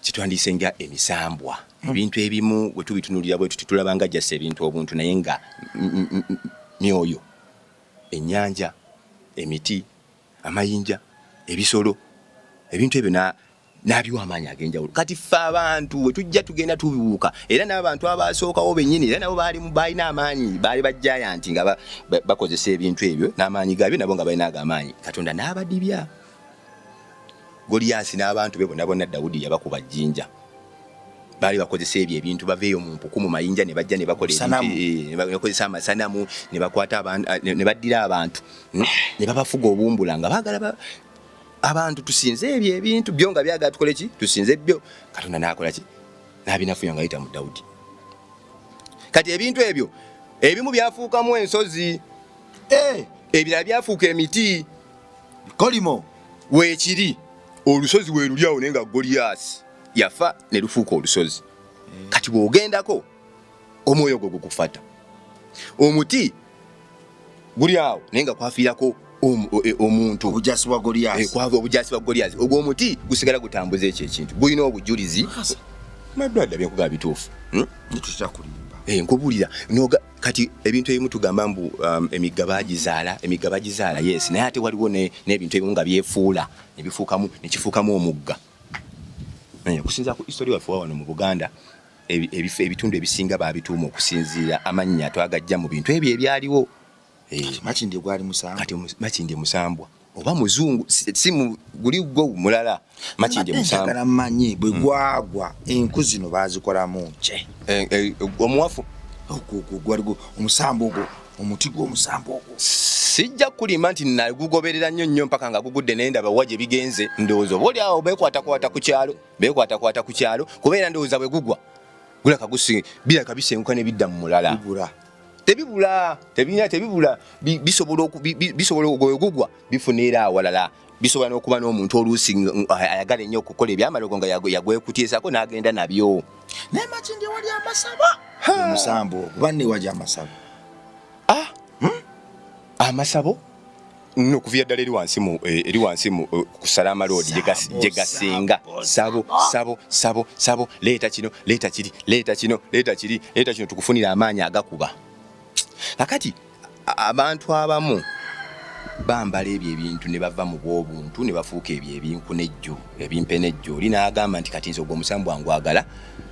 kitwandise nga emisambwa ebintu ebimu bwe tubitunulira bwe tutulabanga jase ebintu obuntu naye nga myoyo ennyanja emiti amayinja ebisolo ebintu ebyo nabiwa amaanyi ag'enjawulo kati ffe abantu bwe tujja tugenda tubiwuuka era n'abantu abasookawo bennyini era nabo balina amaanyi baali bajayanti nga bakozesa ebintu ebyo n'amaanyi gaabyo nabo nga balina ag'amaanyi Katonda n'abadibya Goliaasi n'abantu be bonna Dawudi yabakuba jjinja baali bakozesa ebyo ebintu baveeyo mu mpuku mu mayinja ne bajja ne bakola ebintu bakozesa amasanamu ne bakwata abantu ne baddira abantu ne babafuga obumbula nga baagala abantu tusinze ebyo ebintu byo nga byagala tukole ki tusinze byo Katonda n'akola ki n'abinafuya nga ayita mu Dawudi kati ebintu ebyo ebimu byafuukamu ensozi ebirala byafuuka emiti kolimo weekiri olusozi weeruli awo naye nga Goliaasi yafa ne lufuuka olusozi kati bw'ogendako omwoyo gwo gukufata omuti guli awo naye nga kwafiirako omuntu obujasi bwa Goliaasi kwava obujasi bwa Goliaasi ogwo omuti gusigala gutambuza ekyo ekintu gulina obujulizi mabladda byakugaa bituufu tutyakulimba nkubulira kati ebintu ebimu tugamba mbu emigga bagizaala yes naye ate waliwo n'ebintu ebimu nga byefuula nekifuukamu omugga okusinza ku history waffe wano mu Buganda ebitundu ebisinga babituuma okusinziira amannya twagajja mu bintu ebyo ebyaliwo Makindye gwali musambwa kati Makindye musambwa oba muzungu si guli gwo mulala Makindye musambwa kala manyi bwe gwagwa enku zino bazikolamu kye omuwafu gwaligo omusambwa ogwo omuti gw'omusambwa ogwo sijja kulima nti nagugoberera nnyo mpaka nga gugudde n'endaba wa gye bigenze ndowooza oba oli awo beekwatakwata ku kyalo kubeera ndowooza bwe gugwa gulaka biraka bisenguka ne bidda mu mulala tebibula bisobola ogugwa bifunira awalala bisobola n'okuba n'omuntu oluusi ayagala ennyo okukola ebyamalogo nga yagwekutiisako n'agenda nabyo naye Makindye wali amasaba omusambwa ogwo banne wajja amasaba amasabo n'okuviira ddala eri wansi mu ku Salama Road gye gasinga sabo leeta kino leeta kiri leeta kino tukufunira amaanyi agakuba kakati abantu abamu bambala ebyo ebintu ne bava mu bw'obuntu ne bafuuka ebyo ebimpe nejjo oli n'agamba nti kati nze ogwo omusambu angwagala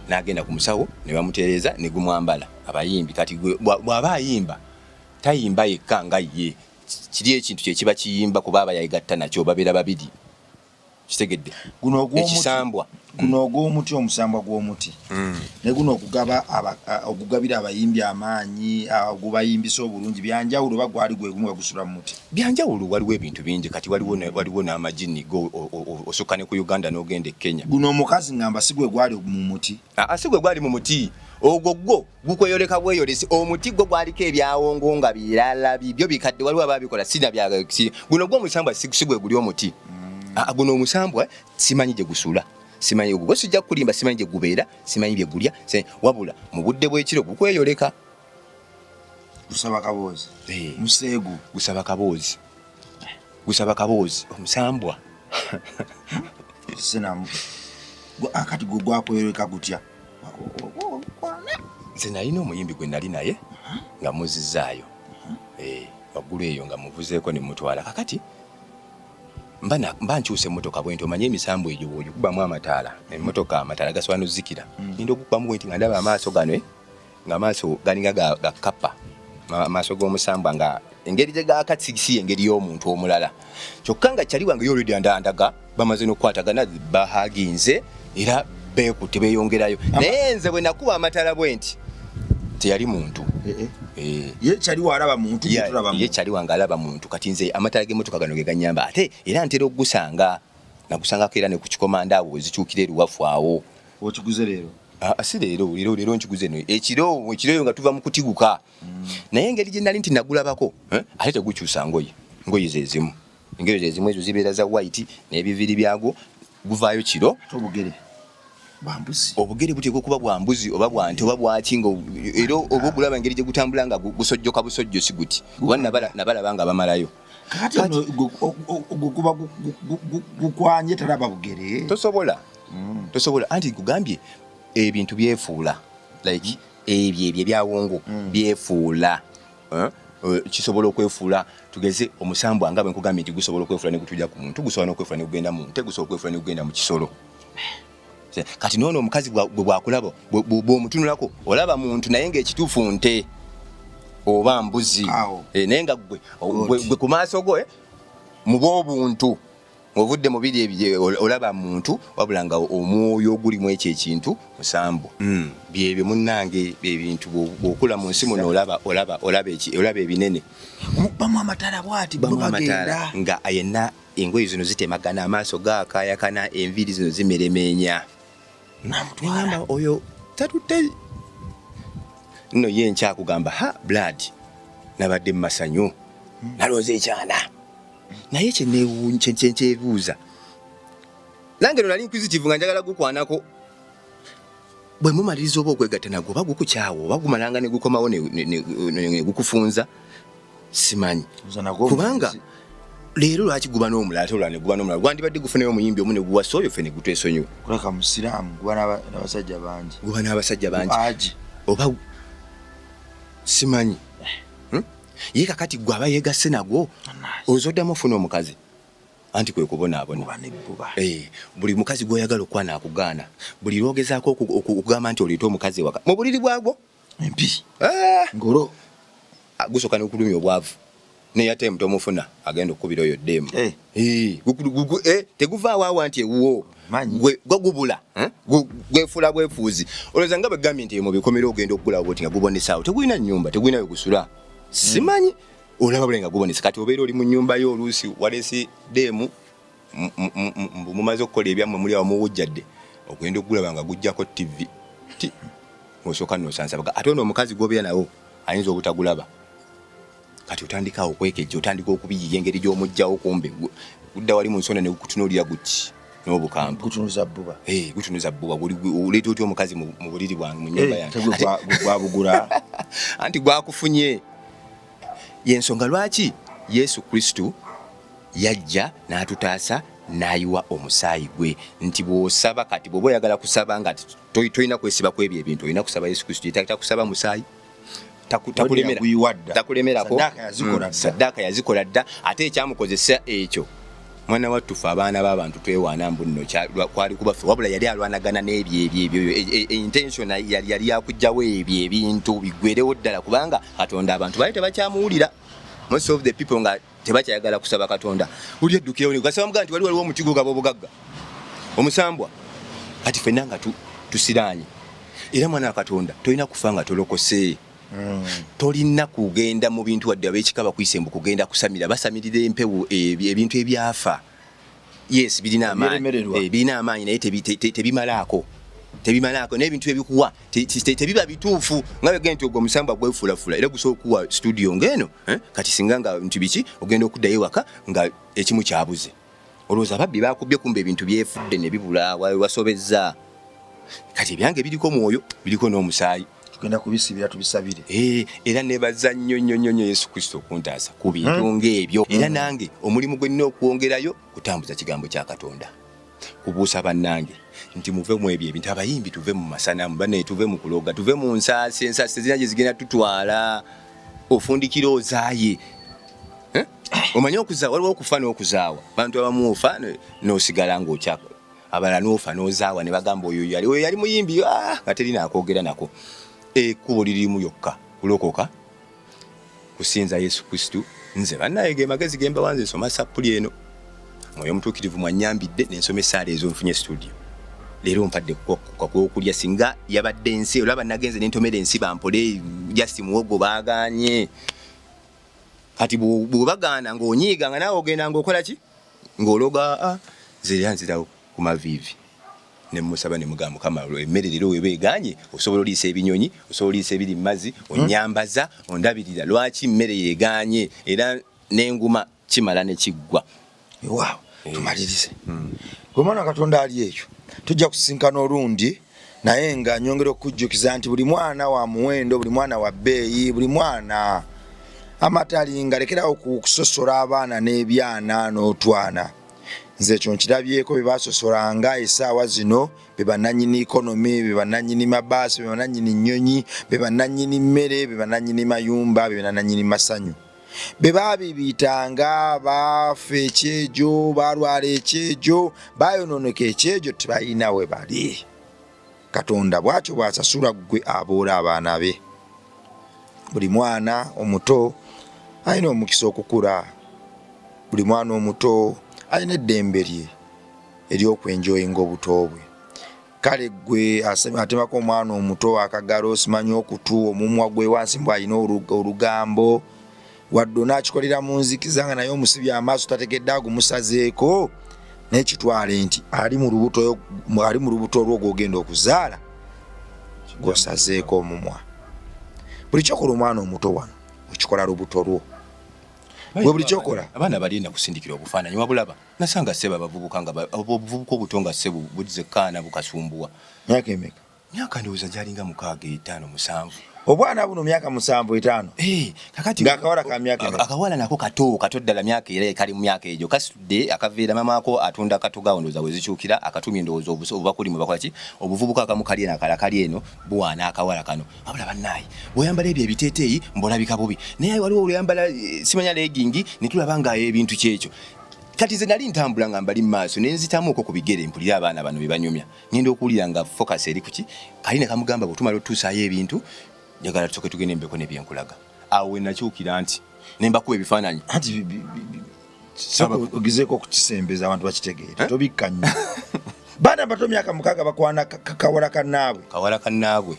n'agenda ku musawo ne bamutereeza ne gumwambala abayimbi kati bw'aba ayimba tayimba yekka nga ye kiri ekintu kye kiba kiyimba kuba aba yayigatta nakyo babeera babiri kitegedde guno ogw'omuti ekisambwa guno ogw'omuti omusambwa gw'omuti ne guno okugabira abayimbi amaanyi ogubayimbisa obulungi byanjawulo oba gwali gwe gumu gusula mu muti byanjawulo waliwo ebintu bingi kati waliwo n'amagini go osukka ne ku Uganda n'ogenda e Kenya guno omukazi ngamba si gwe gwali mu muti si gwe gwali mu muti ogwo gwo gukweyoleka bweyolesi omuti gwo gwaliko ebyawongo nga birala bibyo bikadde waliwo ababikola sina guno gwo omusambwa si gwe guli omuti guno omusambwa simanyi gye gusula simanyi gwe sijja kulimba simanyi gye gubeera simanyi bye gulya wabula mu budde bw'ekiro gukweyoleka gusaba kaboozi museegu gusaba kaboozi omusambwa sinamu akati gwe gwakweyoleka gutya nze nalina omuyimbi gwe nali naye nga muzizaayo waggulu eyo nga muvuzeeko ne mutwala kakati mba nkyusa emmotoka bwenti omanye emisambo egyo bwogikubamu amataala emmotoka amataala gasobola nozikira ninda okukubamu bwenti nga ndaba amaaso gano nga amaaso galinga gakapa amaaso g'omusambwa nga engeri gye gakatisi engeri y'omuntu omulala kyokka nga kyali wange yoledi andandaga bamaze n'okukwatagana bahaginze era beekutte beeyongerayo naye nze bwe nakuba amataala bwenti teyali muntu ye kyali walaba muntu ye kyali wange alaba muntu kati nze amataala g'emmotoka gano ge ganyamba ate era ntera okugusanga nagusangako era ne ku kikomanda awo wezikyukira eruwafu awo okiguze leero si leero nkiguze no ekiro nga tuva mu kutiguka naye engeri gye nali nti nagulabako ate tegukyusa ngoye zezimu engeri zezimu ezo zibeera za white n'ebiviri byagwo guvaayo kiro obugere buteekwa okuba bwa mbuzi oba bwa nte oba bwaki era oba ogulaba engeri gye gutambula nga gusojjoka busojjo si guti kuba nabalaba nga bamalayo kati gukuba gukwanye talaba bugere tosobola anti gugambye ebintu byefuula like ebyo ebyawongo byefuula kisobola okwefuula tugeze omusambwa nga bwe nkugambye nti gusobola okwefuula ne gutujja ku muntu gusobola n'okwefuula ne gugenda mu nte gusobola okwefuula ne gugenda mu kisolo kati noono omukazi bwe bwakulaba bw'omutunulako olaba muntu naye ng'ekituufu nte oba mbuzi naye nga gwe ku maaso go muba obuntu ovudde mu biri ebyo olaba muntu wabula nga omwoyo ogulimu ekyo ekintu musambo byebyo munnange ebintu bw'okula mu nsi muno olaba ebinene bamu amataala bwati bagenda nga yenna engoye zino zitemagana amaaso gaakayakana enviiri zino zimeremenya namutwala oyo tatutte nno ye nkyakugamba blood nabadde mu masanyu nalooza ekyana naye kyebuuza nange no nali inquisitive nga njagala gukwanako bwe mumaliriza oba okwegatta nagwo oba gukukyawo oba gumalanga ne gukomawo ne gukufunza simanyi kubanga leero lwaki guba n'omulala ate olwala ne guba n'omulala gwandibadde gufunayo omuyimbi omu ne guwasa oyo ffe ne gutwesonyiwa kulaka musiraamu guba n'abasajja bangi oba simanyi ye kakati gwe aba yegasse nagwo ozoddamu ofuna omukazi anti kwe kubonaabona buli mukazi gw'oyagala okwana akugaana buli lwogezaako okugamba nti oliita omukazi ewaka mu buliri bwagwo empi ngolo gusooka n'okulumya obwavu naye ate mutomufuna agenda okukubira oyo ddeemu teguvaawo awa nti ewuwo gwagubula gwefuula bwefuuzi olowooza nga begambye nti mu bikomera ogenda okugulawo bwoti nga gubonesaawo tegulina nnyumba tegulina wegusula simanyi olaba bule nga gubonesa kati obeera oli mu nnyumba yo oluusi walesi ddeemu mumaze okukola ebyammwe muli awo muwujjadde ogenda okugulaba nga gujjako tv osooka nosansabaga ate ono omukazi gwobeera nawo ayinza obutagulaba kati otandikawo okwekejja otandika okubiyiya engeri gy'omugjawo kumbe gudda wali mu nsonda ne gukutunuulira guti n'obukambwe gutunuza bbuba oleeta otya omukazi mu buliri bwange mu nnyumba yange gwabugula anti gwakufunye yensonga lwaki Yesu Kristo yajja n'atutaasa n'ayiwa omusaayi gwe nti bw'osaba kati bw'oba oyagala kusaba nga tolina kwesiba ku ebyo ebintu olina kusaba Yesu Kristo takusaba musaayi takulemerako saddaaka yazikola dda ate ekyamukozesa ekyo mwana wattufe abaana b'abantu twewaana mbu nno kwali kubaffe wabula yali alwanagana n'ebyo intention yali yakugjawo ebyo ebintu bigwerewo ddala kubanga Katonda abantu baali tebakyamuwulira most of the people nga tebakyayagala kusaba Katonda uli eddukira oli gasaba muganda wali waliwo omutigo gabo obugagga omusambwa kati fenna nga tusiranye era mwana wa Katonda tolina kufa nga tolokose tolina kugenda mu bintu wadde ab'ekikaba kwisembu kugenda kusamira basamirira empewo ebintu ebyafa yes birina amaanyi naye tebimalaako n'ebintu ebikuwa tebiba bituufu nga bwe genti ogwo omusambwa gwefulafula era gusobola okuwa studio ng'eno kati singa nga bintu biki ogenda okuddayo waka nga ekimu kyabuze olowooza ababbi bakubye kumba ebintu byefudde ne bibula wasobezza kati ebyange biriko mwoyo biriko n'omusaayi tugenda kubisibira tubisabire era nebaza nnyo Yesu Kristo okuntaasa ku bintu ng'ebyo era nange omulimu gwe nnina okwongerayo kutambuza kigambo kya Katonda kubuusa bannange nti muve mu ebyo ebintu abayimbi tuve mu masanamu bane tuve mu kuloga tuve mu ensaasi zina gye zigenda tutwala ofundikira ozaaye omanyi okuzaawa waliwo okufa n'okuzaawa bantu abamu ofa n'osigala ng'okyako abalala n'ofa n'ozaawa ne bagamba oyo yali muyimbi nga terina akoogera nako ekkubo lirimu yokka kulokoka kusinza Yesu Kristo nze bannaye ge magezi gemba wanze nsoma sappuli eno mwoyo mutuukirivu mwannyambidde nensoma essaala ezo nfunye studio leero mpadde kwokulya singa yabadde ensi olaba nagenze nentomera ensi bampole just muwogo baaganye kati bw'obagaana ng'onyiiga nga naawe ogenda ng'okola ki ng'ologa nzirawo ku maviivi ne musaba ne mugamba Mukama emmere leero weba eganye osobola oliisa ebinyonyi osobola oliisa ebiri mu mazzi onnyambaza ondabirira lwaki mmere yeeganye era n'enguma kimala ne kiggwa waaw tumalirize gwe mwana Katonda ali ekyo tujja kusinkana olundi naye nga nyongera okujjukiza nti buli mwana wa muwendo buli mwana wa bbeeyi buli mwana amatali nga lekerawo kusosola abaana n'ebyana n'otwana nze ekyo nkirabyeko bye basosolanga essaawa zino be bannannyini ikonomi be bannannyini mabaasi be bannannyini nnyonyi be bannannyini mmere be bannannyini mayumba be bannannyini masanyu be baabibitanga baafa ekyejo balwala ekyejo bayonooneka ekyejo tebalina we bali Katonda bw'atyo bw'asasula ggwe aboola abaana be buli mwana omuto alina omukisa okukula buli mwana omuto alina eddembe lye ery'okwenjoyinga obuto bwe kale gwe atemako omwana omuto akagalo simanyi okutu omumwa gwe wansi mbw alina olugambo wadde onaakikolera mu nzikiza nga naye omusibye amaaso tategedde agumusazeeko naye kitwale nti ali mu lubuto olwo gw'ogenda okuzaala gw'osazeeko omumwa buli kyokola omwana omuto wano okikola lubuto lwo gwe buli kyokola abaana balina kusindikira obufaananyi wabulaba nasanga seba abavubuka nga obuvubuka obuto nga sebu budzekaana bukasumbuwa myaka emeka myaka ndowooza gyalinga 6, 5, 7 obwana buno myaka 7, 5 kakati ng'akawala ka myaka akawala nako kato ddala myaka era kali mu myaka egyo kasitudde akaveera mamaako atunda katuga ndowooza bwe zikyukira akatumye ndowooza obubakuli mwe bakola ki obuvubuka akamu kali eno akala kali eno buwaana akawala kano wabula bannaayi bw'oyambala ebyo ebiteeteeyi mb'olabika bubi naye waliwo oluyambala simanya legingi ne tulaba nga ebintu kyekyo kati nze nali ntambula nga mbali mu maaso ne nzitamu okwo ku bigere mpulira abaana bano bye banyumya ngenda okuwulira nga focus eri ku ki kali ne kamugamba bw'otumala otutusaayo ebintu njagala tusooke tugende embeko nebyenkulaga awo we nakyukira nti nembakuba ebifaananyi anti ogezeeko okukisembeza abantu bakitegeere tobikka nnyo baana bato myaka 6 bakwana kawala kannaabwe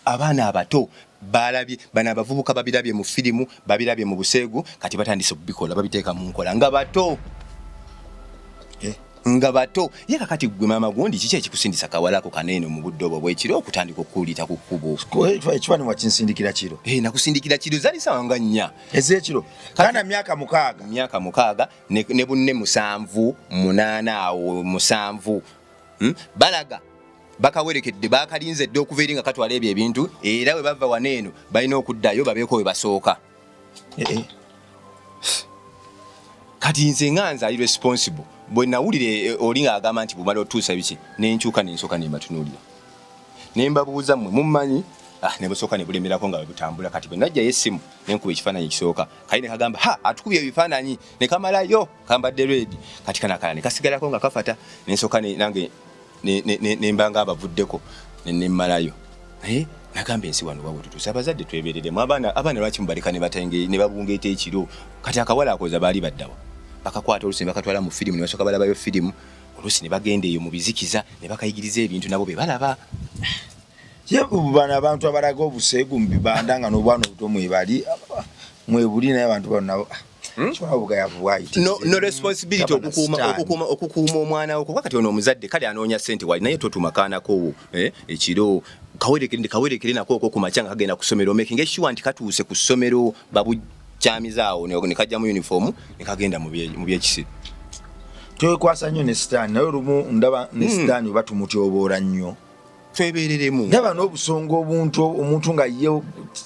abaana abato balabye bano abavubuka babirabye mu firimu babirabye mu buseegu kati batandise okubikola babiteeka mu nkola nga bato ye kakati gwe maama gundi kiki ekikusindisa kawalako kaneeno mu budde obwo bwekiro okutandika okuwulita ku kkubo ekifaananyi wakinsindikira kiro nakusindikira kiro zali sawanga 4 ez'ekiro kana myaka 6 ne bunne 7, 8 awo 7 balaga bakawerekedde bakalinze dde okuva eri nga katwala ebyo ebintu era bwe bava waneeno balina okuddayo babeeko we basooka kati nze nganza ali responsible bwe nawulire oli ng'agamba nti bumala otuusa biki nenkyuka nensooka nembatunuulira nembabuuza mmwe mummanyi ne busooka ne bulemerako nga bwe butambula kati bwe najjayo essimu nenkuba ekifaananyi ekisooka kali ne kagamba atukubye ebifaananyi ne kamalayo kambadde redi kati kanakala ne kasigalako nga kafata nensooka nange nembanga abavuddeko nemmalayo naye nagambe ensi wano wawo tutusa abazadde twebereremu abaana lwaki mubaleka ne batenge ne babungeeta ekiro kati akawala akoza baali baddawa bakakwata olusi ne bakatwala mu firimu ne basooka balabayo firimu olusi ne bagenda eyo mu bizikiza ne bakayigiriza ebintu nabo be balaba bana abantu abalaga obuseegu mu bibanda nga n'obwana obuto mwebali mwebuli naye abantu bano nabo no responsibility okukuuma omwana wo kuba kati ono omuzadde kale anoonya ssente wali naye totumakaanako ekiro kawerekere nako okwo ku makya nga kagenda ku ssomero making sure nti katuuse ku ssomero babukyamizaawo ne kajja mu uniform ne kagenda mu byekisiro twekwasa nnyo ne sitaani naye olumu ndaba ne sitaani oba tumutyoboora nnyo twebereremu ndaba n'obusonga omuntu nga ye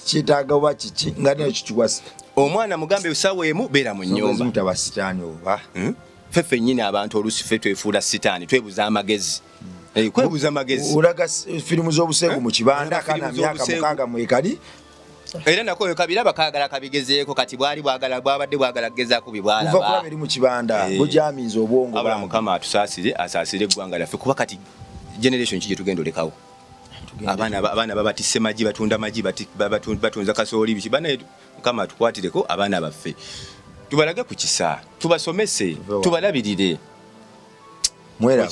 kyetaaga oba kiki nga nayo kikikwasa omwana mugambe usaawa emu beera mu nnyumba mutaba sitaani oba ffe nnyini abantu olusi ffe twefuula sitaani twebuza amagezi kwebuza amagezi olaga firimu z'obuseegu mu kibanda kana myaka 6 mwekali era nako kabiraba kaagala kabigezeeko kati bwabadde bwagala kugezaako bibwalaba kuva kulaba eri mu kibanda bujamiiza obwongo abula mukama asaasire eggwanga lyaffe kuba kati generation kije tugenda olekawo abaana babatisse magi batunda magi batunza kasooli biki bana mukama tukwatireko abaana baffe tubalage ku kisa tubasomese tubalabirire mwera